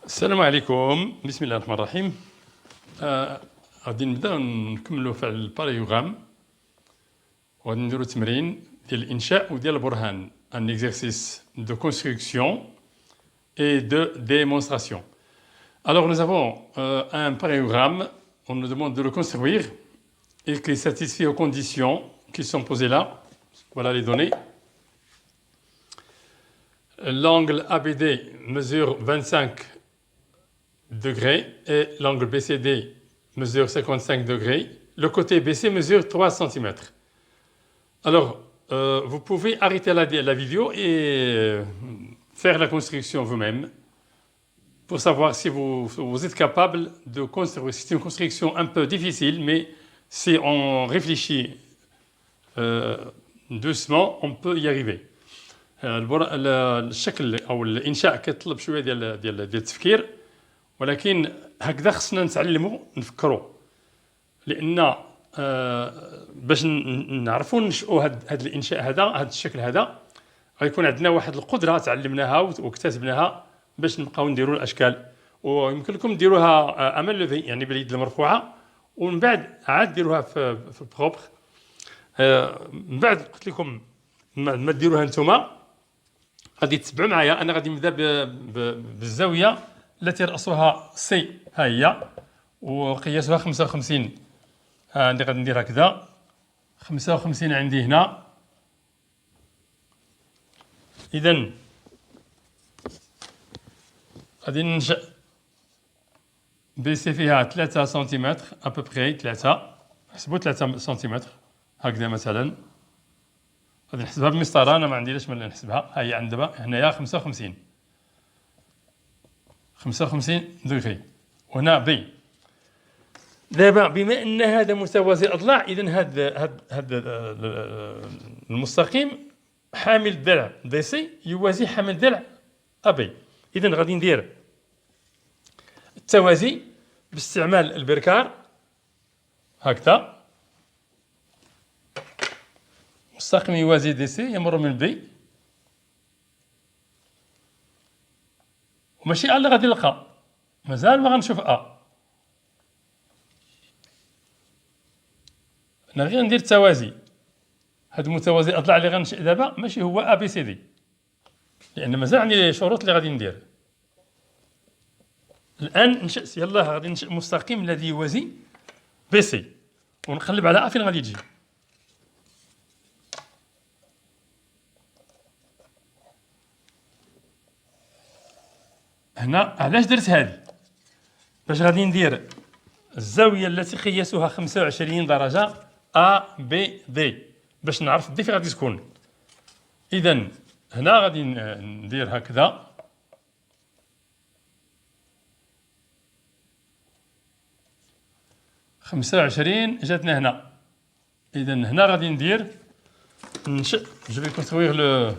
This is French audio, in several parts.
السلام عليكم بسم الله الرحمن الرحيم. غادي نبداو نكملوا في الباريوغرام وغادي نديروا تمرين ديال الانشاء وديال البرهان ان exercice de construction et de démonstration. Alors nous avons un parallélogramme, on nous demande de le construire et qu'il satisfait aux conditions qui sont posées là. Voilà les données. L'angle ABD mesure 25 degrés et l'angle BCD mesure 55 degrés. Le côté BC mesure 3 cm. Alors, vous pouvez arrêter la vidéo et faire la construction vous-même pour savoir si vous êtes capable de construire. C'est une construction un peu difficile, mais si on réfléchit doucement, on peut y arriver. الشكل أو الإنشاء كيطلب شوية ديال التفكير، ولكن هكذا خصنا نتعلموا نفكروا، لأن باش نعرفوا ننشئوا هذا الإنشاء هذا الشكل هذا غيكون عندنا واحد القدرة تعلمناها واكتسبناها باش نبقاو نديروا الأشكال. ويمكن لكم ديروها أمام لوفي يعني باليد المرفوعة، ومن بعد عاد ديروها في البروبر. من بعد قلت لكم ما ديروها نتوما غادي تتبعوا معايا. انا غادي نبدا بالزاويه التي راسها سي، ها هي، وقياسها 55. عندي غادي ندير هكذا 55 عندي هنا. اذا غادي ننشأ بي سي فيها 3 سنتيمتر ابوبري، 3 حسبوا 3 سنتيمتر هكذا مثلا. غادي نحسبها بالمسطره، انا ما عندي لاش ملي نحسبها. ها هي عند دابا هنايا 55 دغري، وهنا بي. دابا بما ان هذا متوازي الاضلاع، اذا هذا المستقيم حامل الضلع دي سي يوازي حامل الضلع ابي. اذا غادي ندير التوازي باستعمال البركار هكذا. مستقيم يوازي دي سي يمر من بي، وماشي اللي غادي نلقى، مازال ما غنشوف انا غير ندير التوازي. هاد المتوازي الاضلاع اللي غنشئ دابا ماشي هو ا بي سي دي، لان مازال عندي شروط اللي غادي ندير. الان نشأ، يلاه غادي ننشئ مستقيم الذي يوازي بي سي، ونقلب على فين غادي تجي. هنا علاش درت هذه؟ باش غادي ندير الزاويه التي قياسها 25 درجه ا بي دي، باش نعرف دي فين غادي تكون. اذا هنا غادي ندير هكذا، خمسة وعشرين جاتنا هنا. اذا هنا غادي ندير ننشئ. جو في كونستروير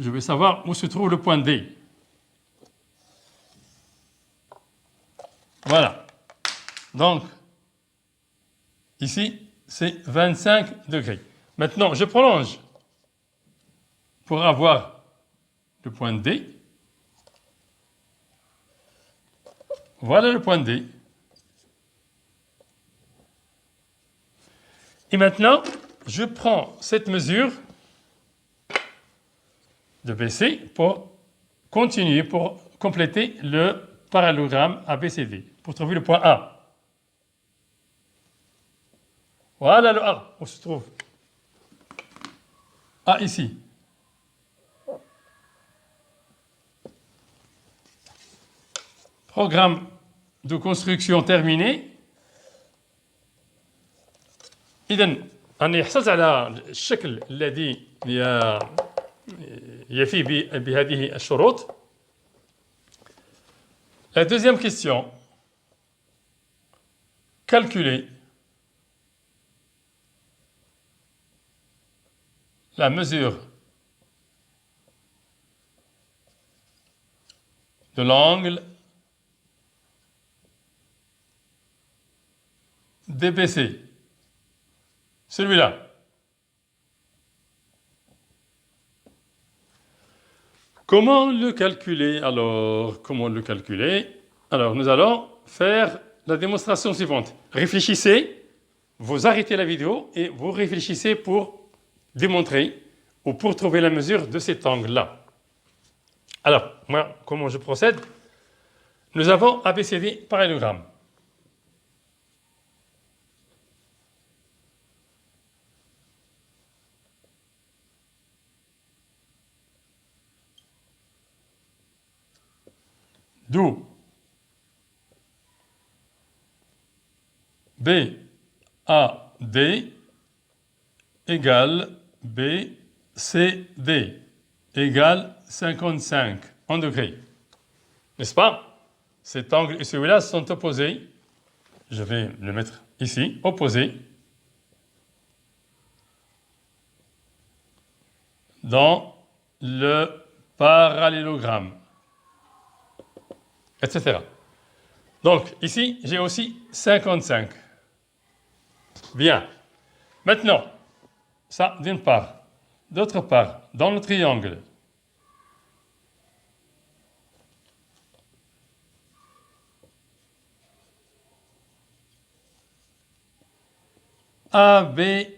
je vais savoir où se trouve le point D. Voilà. Donc, ici, c'est 25 degrés. Maintenant, je prolonge pour avoir le point D. Voilà le point D. Et maintenant, je prends cette mesure de BC pour continuer, pour compléter le parallélogramme ABCD, pour trouver le point A. Voilà le A, où se trouve A ici. Programme de construction terminé. إذن أنا حصلت على الشكل الذي يفي بهذه الشروط. La deuxième question, calculer la mesure de l'angle DBC, celui-là. Comment le calculer alors? Comment le calculer? Alors, nous allons faire la démonstration suivante. Réfléchissez, vous arrêtez la vidéo et vous réfléchissez pour démontrer ou pour trouver la mesure de cet angle-là. Alors, moi, comment je procède? Nous avons ABCD parallélogramme. D'où BAD égale BCD égale 55 en degrés. N'est-ce pas? Cet angle et celui-là sont opposés. Je vais le mettre ici, opposés, dans le parallélogramme, etc. Donc, ici, j'ai aussi 55. Bien. Maintenant, ça d'une part. D'autre part, dans le triangle, ABD,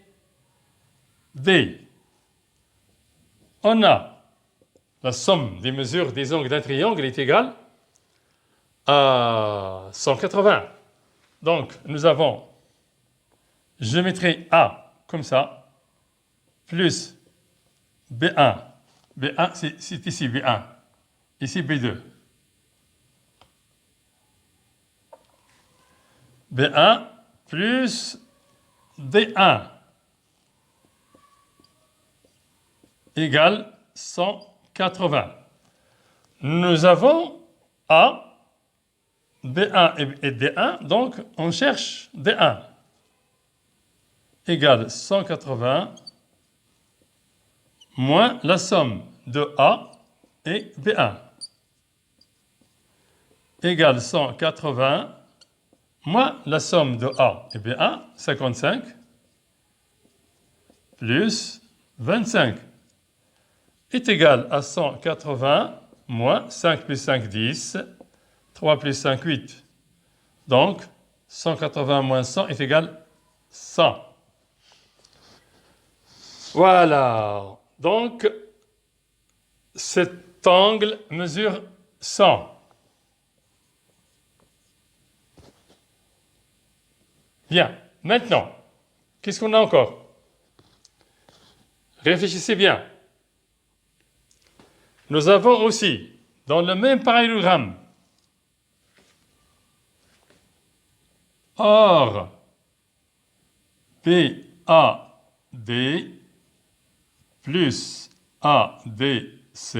on a la somme des mesures des angles d'un triangle est égale à 180. Donc, nous avons, je mettrai A comme ça, plus B1. B1, c'est ici B1. Ici B2. B1 plus D1 égale 180. Nous avons A, B1 et D1, donc on cherche D1 égale 180 moins la somme de A et B1 égale 180 moins la somme de A et B1, 55, plus 25 est égal à 180 moins 5 plus 5, 10, 3 plus 5, 8. Donc, 180 moins 100 est égal à 100. Voilà. Donc, cet angle mesure 100. Bien. Maintenant, qu'est-ce qu'on a encore? Réfléchissez bien. Nous avons aussi, dans le même parallélogramme, or BAD plus ADC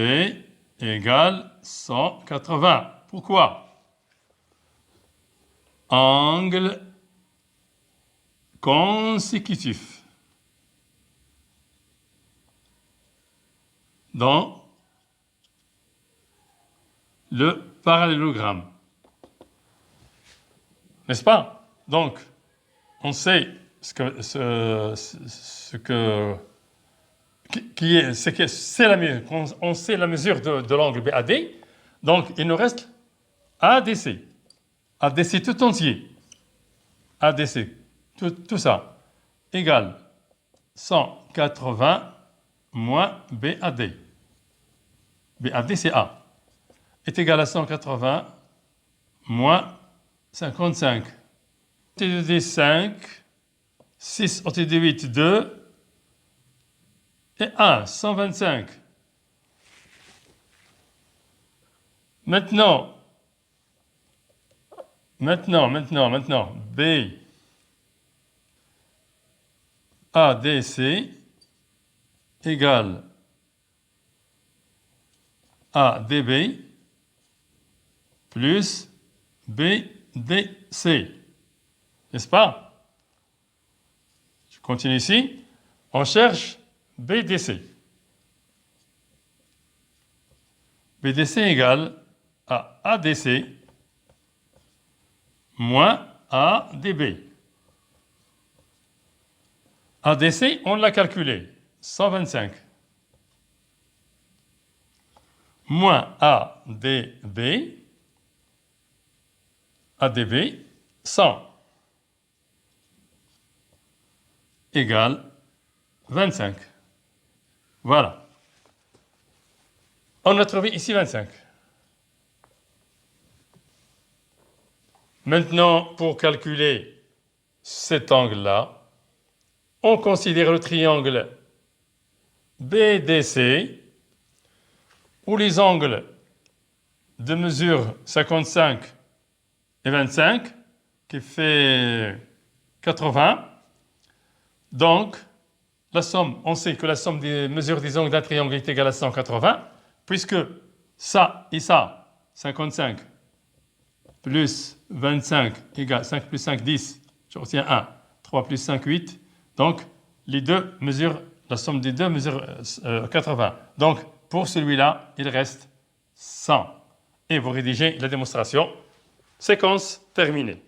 égale 180. Pourquoi? Angle consécutif dans le parallélogramme. N'est-ce pas? Donc, on sait c'est la mesure. On sait la mesure de l'angle BAD. Donc, il nous reste ADC. ADC tout entier. ADC, tout ça, égale 180 moins BAD. BAD, c'est A. Est égal à 180 moins 55. OTD 5, 6 OTD 8, 2 et 1, 125. Maintenant, B, ADC égale ADB plus BDC. N'est-ce pas? Je continue ici. On cherche BDC. BDC égale à ADC moins ADB. ADC, on l'a calculé, 125. moins ADB, ADB, 100 égale 25. Voilà. On a trouvé ici 25. Maintenant, pour calculer cet angle-là, on considère le triangle BDC, où les angles de mesure 55 et 25, qui fait 80. Donc, la somme, on sait que la somme des mesures des angles d'un triangle est égale à 180, puisque ça et ça, 55 plus 25 égale 5 plus 5, 10. Je retiens 1. 3 plus 5, 8. Donc, les deux mesures, la somme des deux mesure 80. Donc, pour celui-là, il reste 100. Et vous rédigez la démonstration. Séquence terminée.